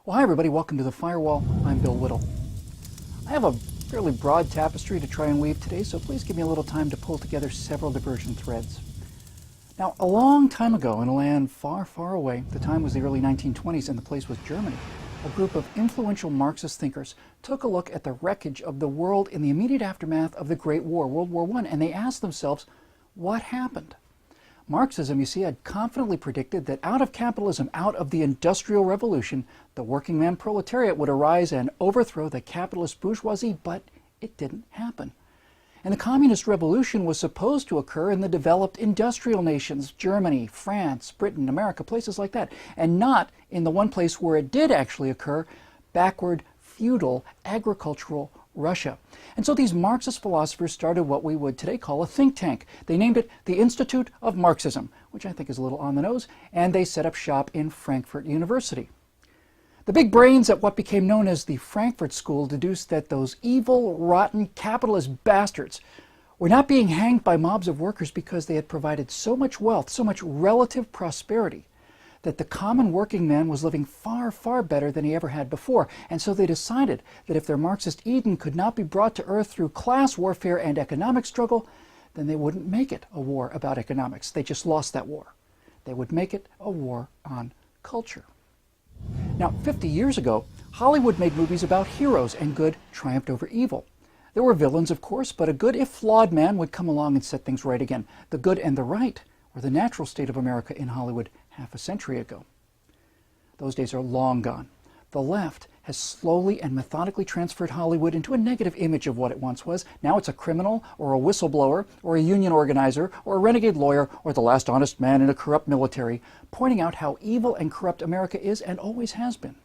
Well, hi everybody, welcome to The Firewall. I'm Bill Whittle. I have a fairly broad tapestry to try and weave today, so please give me a little time to pull together several divergent threads. Now, a long time ago in a land far, far away, the time was the early 1920s and the place was Germany, a group of influential Marxist thinkers took a look at the wreckage of the world in the immediate aftermath of the Great War, World War I, and they asked themselves, what happened? Marxism, you see, had confidently predicted that out of capitalism, out of the Industrial Revolution, the working man proletariat would arise and overthrow the capitalist bourgeoisie, but it didn't happen. And the Communist Revolution was supposed to occur in the developed industrial nations, Germany, France, Britain, America, places like that, and not in the one place where it did actually occur, backward, feudal, agricultural Russia. And so these Marxist philosophers started what we would today call a think tank. They named it the Institute of Marxism, which I think is a little on the nose, and they set up shop in Frankfurt University. The big brains at what became known as the Frankfurt School deduced that those evil, rotten, capitalist bastards were not being hanged by mobs of workers because they had provided so much wealth, so much relative prosperity, that the common working man was living far, far better than he ever had before. And so they decided that if their Marxist Eden could not be brought to earth through class warfare and economic struggle, then they wouldn't make it a war about economics. They just lost that war. They would make it a war on culture. Now, 50 years ago, Hollywood made movies about heroes, and good triumphed over evil. There were villains, of course, but a good, if flawed, man would come along and set things right again. The good and the right were the natural state of America in Hollywood half a century ago. Those days are long gone. The left has slowly and methodically transferred Hollywood into a negative image of what it once was. Now it's a criminal, or a whistleblower, or a union organizer, or a renegade lawyer, or the last honest man in a corrupt military, pointing out how evil and corrupt America is and always has been.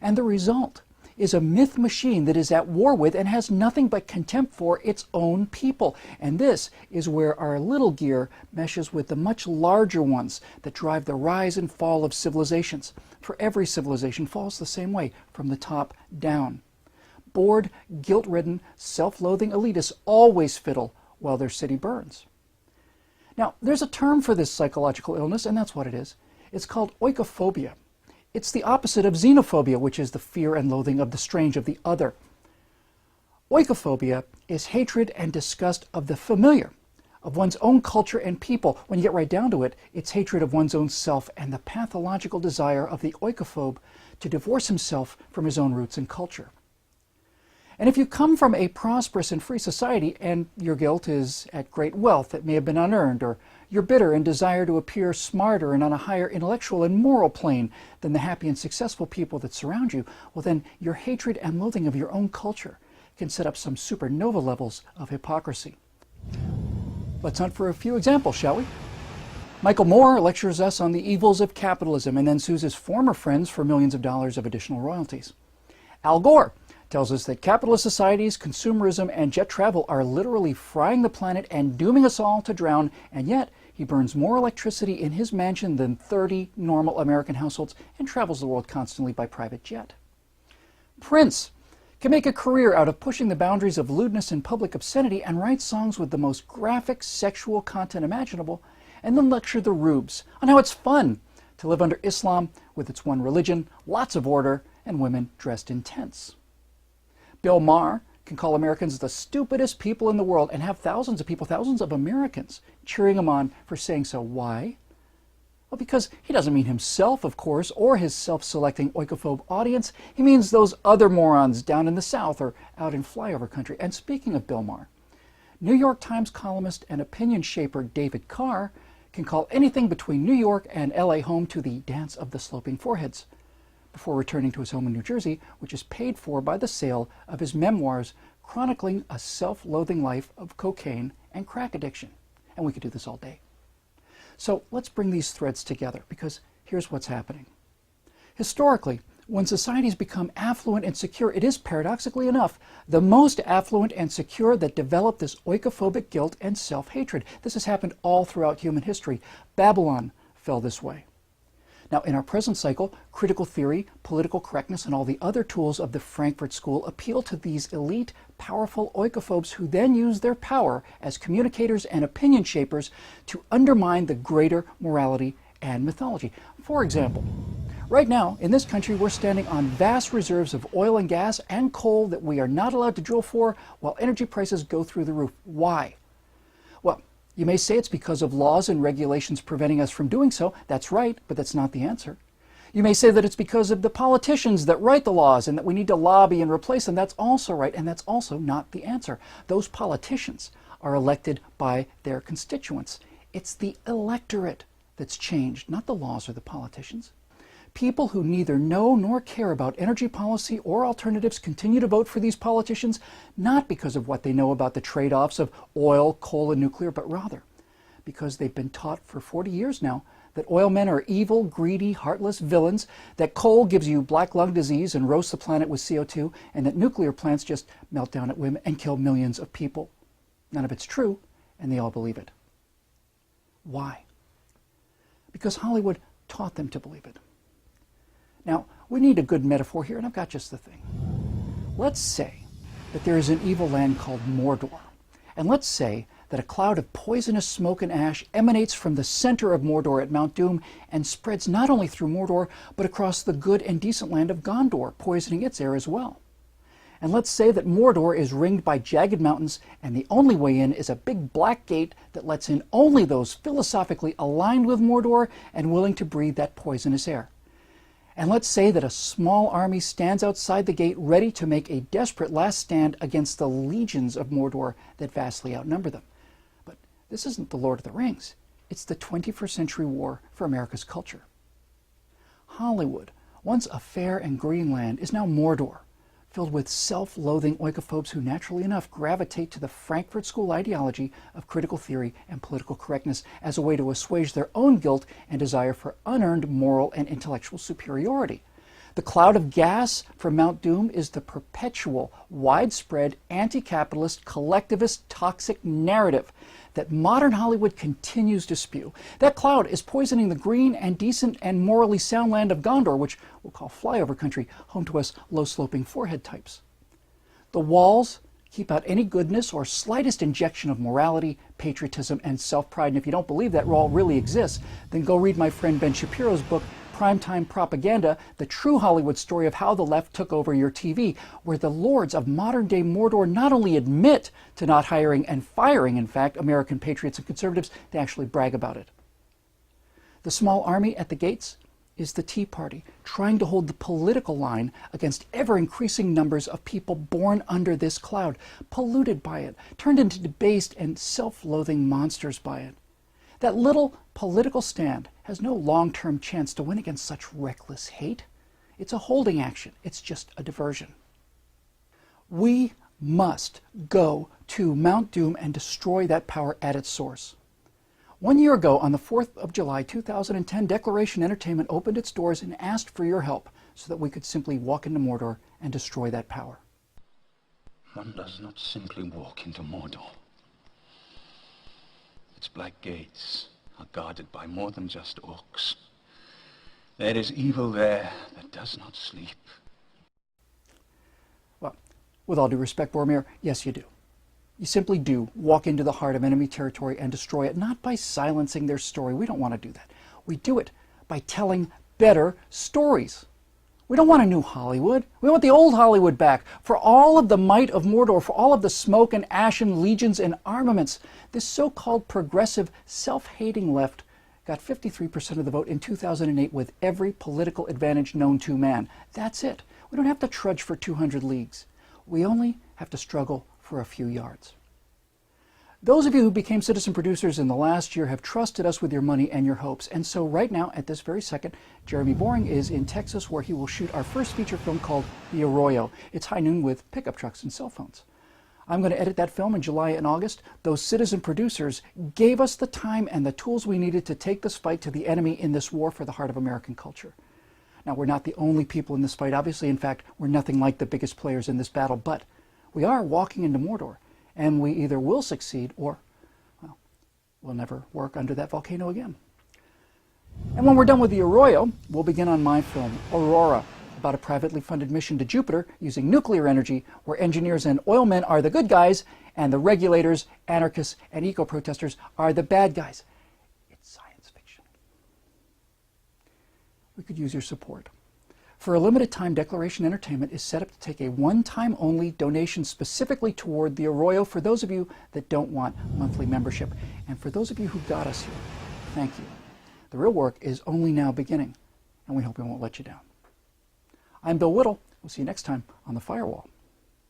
And the result is a myth machine that is at war with and has nothing but contempt for its own people. And this is where our little gear meshes with the much larger ones that drive the rise and fall of civilizations. For every civilization falls the same way, from the top down. Bored, guilt-ridden, self-loathing elitists always fiddle while their city burns. Now, there's a term for this psychological illness, and that's what it is. It's called oikophobia. It's the opposite of xenophobia, which is the fear and loathing of the strange, of the other. Oikophobia is hatred and disgust of the familiar, of one's own culture and people. When you get right down to it, it's hatred of one's own self and the pathological desire of the oikophobe to divorce himself from his own roots and culture. And if you come from a prosperous and free society and your guilt is at great wealth that may have been unearned, or you're bitter and desire to appear smarter and on a higher intellectual and moral plane than the happy and successful people that surround you, well then your hatred and loathing of your own culture can set up some supernova levels of hypocrisy. Let's hunt for a few examples, shall we? Michael Moore lectures us on the evils of capitalism and then sues his former friends for millions of dollars of additional royalties. Al Gore tells us that capitalist societies, consumerism, and jet travel are literally frying the planet and dooming us all to drown, and yet he burns more electricity in his mansion than 30 normal American households and travels the world constantly by private jet. Prince can make a career out of pushing the boundaries of lewdness and public obscenity and write songs with the most graphic sexual content imaginable, and then lecture the rubes on how it's fun to live under Islam with its one religion, lots of order, and women dressed in tents. Bill Maher can call Americans the stupidest people in the world and have thousands of people, thousands of Americans, cheering him on for saying so. Why? Well, because he doesn't mean himself, of course, or his self-selecting oikophobe audience. He means those other morons down in the South or out in flyover country. And speaking of Bill Maher, New York Times columnist and opinion shaper David Carr can call anything between New York and LA home to the dance of the sloping foreheads, before returning to his home in New Jersey, which is paid for by the sale of his memoirs chronicling a self-loathing life of cocaine and crack addiction. And we could do this all day. So let's bring these threads together, because here's what's happening. Historically, when societies become affluent and secure, it is, paradoxically enough, the most affluent and secure that develop this oikophobic guilt and self-hatred. This has happened all throughout human history. Babylon fell this way. Now, in our present cycle, critical theory, political correctness, and all the other tools of the Frankfurt School appeal to these elite, powerful oikophobes who then use their power as communicators and opinion shapers to undermine the greater morality and mythology. For example, Right now, in this country, we're standing on vast reserves of oil and gas and coal that we are not allowed to drill for while energy prices go through the roof. Why? Well, you may say it's because of laws and regulations preventing us from doing so. That's right, but that's not the answer. You may say that it's because of the politicians that write the laws and that we need to lobby and replace them. That's also right, and that's also not the answer. Those politicians are elected by their constituents. It's the electorate that's changed, not the laws or the politicians. People who neither know nor care about energy policy or alternatives continue to vote for these politicians, not because of what they know about the trade-offs of oil, coal, and nuclear, but rather because they've been taught for 40 years now that oil men are evil, greedy, heartless villains, that coal gives you black lung disease and roasts the planet with CO2, and that nuclear plants just melt down at whim and kill millions of people. None of it's true, and they all believe it. Why? Because Hollywood taught them to believe it. Now, we need a good metaphor here, and I've got just the thing. Let's say that there is an evil land called Mordor, and let's say that a cloud of poisonous smoke and ash emanates from the center of Mordor at Mount Doom and spreads not only through Mordor, but across the good and decent land of Gondor, poisoning its air as well. And let's say that Mordor is ringed by jagged mountains, and the only way in is a big black gate that lets in only those philosophically aligned with Mordor and willing to breathe that poisonous air. And let's say that a small army stands outside the gate ready to make a desperate last stand against the legions of Mordor that vastly outnumber them. But this isn't the Lord of the Rings. It's the 21st century war for America's culture. Hollywood, once a fair and green land, is now Mordor, filled with self-loathing oikophobes who naturally enough gravitate to the Frankfurt School ideology of critical theory and political correctness as a way to assuage their own guilt and desire for unearned moral and intellectual superiority. The cloud of gas from Mount Doom is the perpetual, widespread, anti-capitalist, collectivist, toxic narrative that modern Hollywood continues to spew. That cloud is poisoning the green and decent and morally sound land of Gondor, which we'll call flyover country, home to us low-sloping forehead types. The walls keep out any goodness or slightest injection of morality, patriotism, and self-pride. And if you don't believe that wall really exists, then go read my friend Ben Shapiro's book, Primetime Propaganda, the true Hollywood story of how the left took over your TV, where the lords of modern-day Mordor not only admit to not hiring and firing, in fact, American patriots and conservatives, they actually brag about it. The small army at the gates is the Tea Party, trying to hold the political line against ever-increasing numbers of people born under this cloud, polluted by it, turned into debased and self-loathing monsters by it. That little political stand has no long-term chance to win against such reckless hate. It's a holding action. It's just a diversion. We must go to Mount Doom and destroy that power at its source. 1 year ago, on the 4th of July, 2010, Declaration Entertainment opened its doors and asked for your help so that we could simply walk into Mordor and destroy that power. One does not simply walk into Mordor. Its black gates are guarded by more than just orcs. There is evil there that does not sleep. Well, with all due respect, Boromir, yes, you do. You simply do walk into the heart of enemy territory and destroy it, not by silencing their story. We don't want to do that. We do it by telling better stories. We don't want a new Hollywood. We want the old Hollywood back. For all of the might of Mordor, for all of the smoke and ashen legions and armaments, this so-called progressive, self-hating left got 53% of the vote in 2008 with every political advantage known to man. That's it. We don't have to trudge for 200 leagues. We only have to struggle for a few yards. Those of you who became citizen producers in the last year have trusted us with your money and your hopes. And so right now, at this very second, Jeremy Boring is in Texas, where he will shoot our first feature film called The Arroyo. It's high noon with pickup trucks and cell phones. I'm going to edit that film in July and August. Those citizen producers gave us the time and the tools we needed to take this fight to the enemy in this war for the heart of American culture. Now, we're not the only people in this fight, obviously. In fact, we're nothing like the biggest players in this battle, but we are walking into Mordor. And we either will succeed or, well, we'll never work under that volcano again. And when we're done with The Arroyo, we'll begin on my film, Aurora, about a privately funded mission to Jupiter using nuclear energy, where engineers and oil men are the good guys and the regulators, anarchists, and eco-protesters are the bad guys. It's science fiction. we could use your support. For a limited time, Declaration Entertainment is set up to take a one-time only donation specifically toward the Arroyo for those of you that don't want monthly membership. And for those of you who got us here, thank you. The real work is only now beginning, and we hope we won't let you down. I'm Bill Whittle. We'll see you next time on The Firewall.